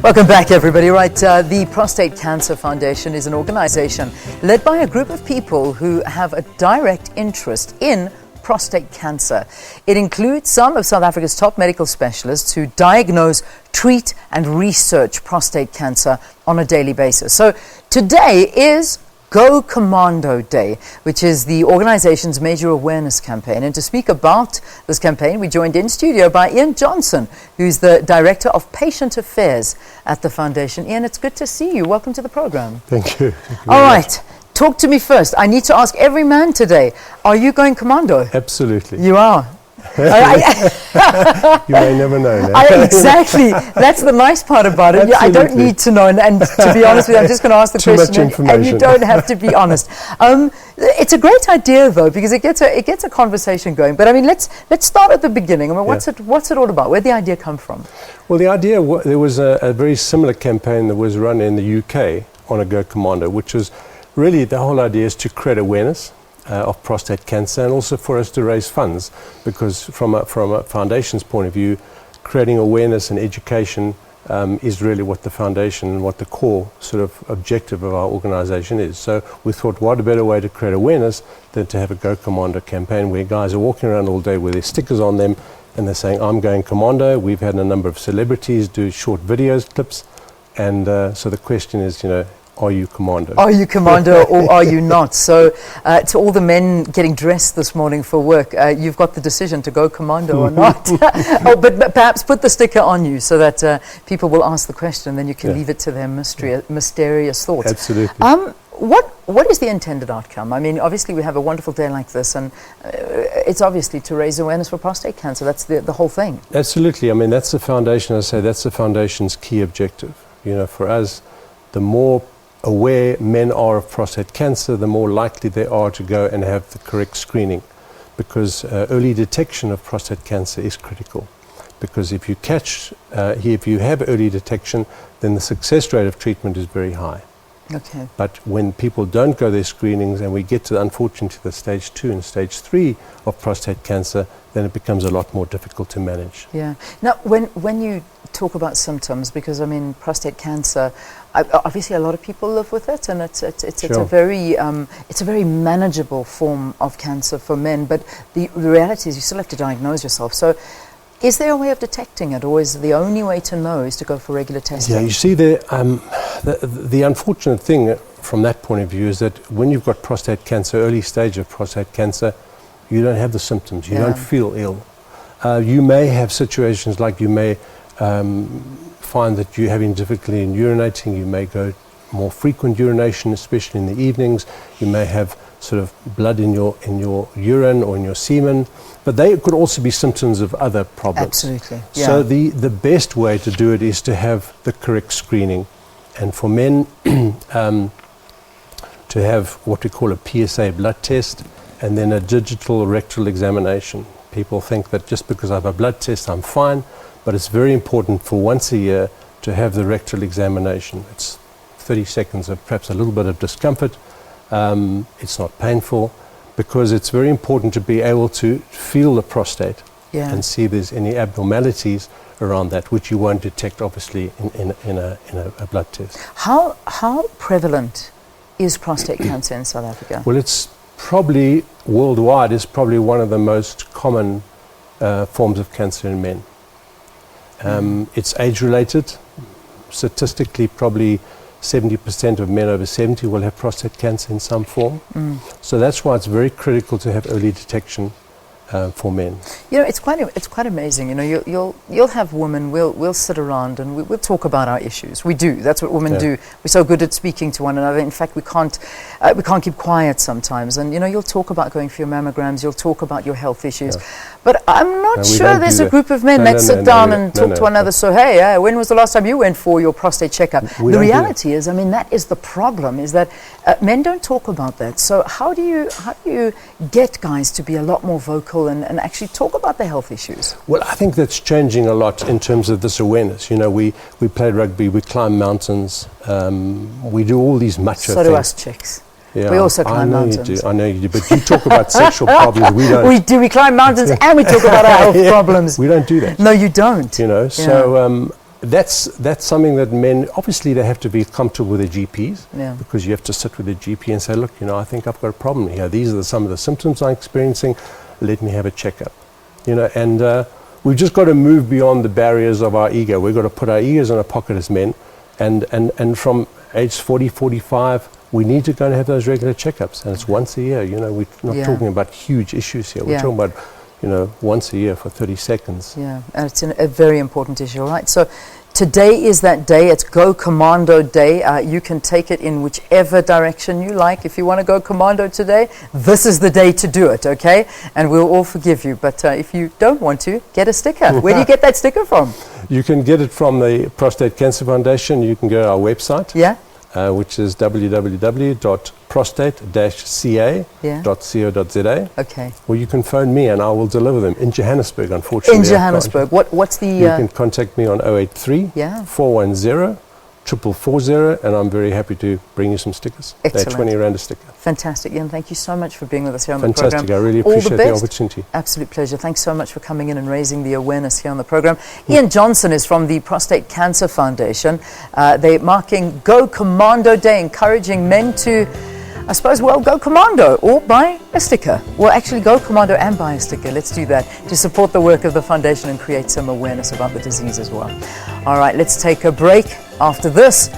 Welcome back, everybody. Right, the Prostate Cancer Foundation is an organization led by a group of people who have a direct interest in prostate cancer. It includes some of South Africa's top medical specialists who diagnose, treat, and research prostate cancer on a daily basis. So today is GO Commando Day, which is the organization's major awareness campaign. And to speak about this campaign, we joined in studio by Iain Johnston, who's the Director of Patient Affairs at the Foundation. Iain, it's good to see you. Welcome to the program. Thank you. All right, talk to me first. I need to ask every man today, are you going commando? Absolutely. You are. You may never know. No? Exactly. That's the nice part about it. I don't need to know. And to be honest with you, I'm just going to ask the Too question. much information. And you don't have to be honest. It's a great idea, though, because it gets a conversation going. But I mean, let's start at the beginning. I mean, what's it all about? Where'd the idea come from? Well, the idea, there was a very similar campaign that was run in the UK on a GO Commando, which was really the whole idea is to create awareness of prostate cancer, and also for us to raise funds, because from a foundation's point of view, creating awareness and education is really what the foundation and what the core sort of objective of our organization is. So we thought, what a better way to create awareness than to have a GO Commando campaign where guys are walking around all day with their stickers on them and they're saying, I'm going commando. We've had a number of celebrities do short videos, clips, and so the question is, are you commando? Are you commando or are you not? So to all the men getting dressed this morning for work, you've got the decision to go commando or not. But perhaps put the sticker on you so that people will ask the question, then you can leave it to their mysterious thoughts. Absolutely. What is the intended outcome? I mean, obviously we have a wonderful day like this, and it's obviously to raise awareness for prostate cancer. That's the whole thing. Absolutely. I mean, that's the foundation. I say that's the foundation's key objective. For us, the more aware men are of prostate cancer, the more likely they are to go and have the correct screening, because early detection of prostate cancer is critical. Because if you have early detection, then the success rate of treatment is very high. Okay. But when people don't go their screenings and we get to, unfortunately, the stage 2 and stage 3 of prostate cancer, then it becomes a lot more difficult to manage. Yeah. Now, when you talk about symptoms, because I mean, prostate cancer, obviously a lot of people live with it, and it's a very manageable form of cancer for men. But the reality is, you still have to diagnose yourself. So, is there a way of detecting it, or is the only way to know is to go for regular testing? Yeah, you see, the unfortunate thing from that point of view is that when you've got prostate cancer, early stage of prostate cancer, you don't have the symptoms. You don't feel ill. You may have situations like you may find that you're having difficulty in urinating. You may go more frequent urination, especially in the evenings. You may have sort of blood in your urine or in your semen, but they could also be symptoms of other problems. Absolutely. Yeah. So the best way to do it is to have the correct screening, and for men to have what we call a PSA blood test and then a digital rectal examination. People think that just because I have a blood test I'm fine, but it's very important for once a year to have the rectal examination. It's 30 seconds of perhaps a little bit of discomfort. It's not painful, because it's very important to be able to feel the prostate and see if there's any abnormalities around that, which you won't detect obviously in a blood test. How prevalent is prostate cancer in South Africa? Well, it's probably worldwide is probably one of the most common forms of cancer in men. It's age-related. Statistically, probably 70% of men over 70 will have prostate cancer in some form. So that's why it's very critical to have early detection for men. It's quite amazing. You'll have women. We'll sit around and we'll talk about our issues. We do. That's what women do. We're so good at speaking to one another. In fact, we can't keep quiet sometimes. And you'll talk about going for your mammograms. You'll talk about your health issues. But I'm not sure there's a group of men that sit down and talk to one another. So hey, when was the last time you went for your prostate checkup? The reality is, I mean, that is the problem. Is that men don't talk about that. So how do you get guys to be a lot more vocal and actually talk about their health issues? Well, I think that's changing a lot in terms of this awareness. We play rugby, we climb mountains, we do all these macho things. So do us chicks. Yeah, We also climb mountains. I know you do, but you talk about sexual problems. We don't. We do. We climb mountains and we talk about our health problems. We don't do that. No, you don't. You know, so that's something that men, obviously they have to be comfortable with their GPs, because you have to sit with the GP and say, look, you know, I think I've got a problem here. These are some of the symptoms I'm experiencing. Let me have a checkup. You know, and we've just got to move beyond the barriers of our ego. We've got to put our egos in our pocket as men, and from age 40, 45, we need to go and have those regular checkups, and it's once a year. You know, we're not talking about huge issues here. We're talking about, you know, once a year for 30 seconds. Yeah, and it's a very important issue, right? So today is that day. It's Go Commando Day. You can take it in whichever direction you like. If you want to go commando today, this is the day to do it, okay? And we'll all forgive you. But if you don't want to, get a sticker. Where do you get that sticker from? You can get it from the Prostate Cancer Foundation. You can go to our website. Yeah. Which is www.prostate-ca.co.za. Okay. Or you can phone me and I will deliver them in Johannesburg, unfortunately. In Johannesburg. What's the... You can contact me on 083 410 440, and I'm very happy to bring you some stickers. Excellent. They're 20 rand a sticker. Fantastic, Iain. Thank you so much for being with us here on the program. Fantastic. I really appreciate the opportunity. Absolute pleasure. Thanks so much for coming in and raising the awareness here on the program. Iain Johnston is from the Prostate Cancer Foundation. They're marking Go Commando Day, encouraging men to, I suppose, well, go commando or buy a sticker. Well, actually, go commando and buy a sticker. Let's do that to support the work of the foundation and create some awareness about the disease as well. All right, let's take a break. After this,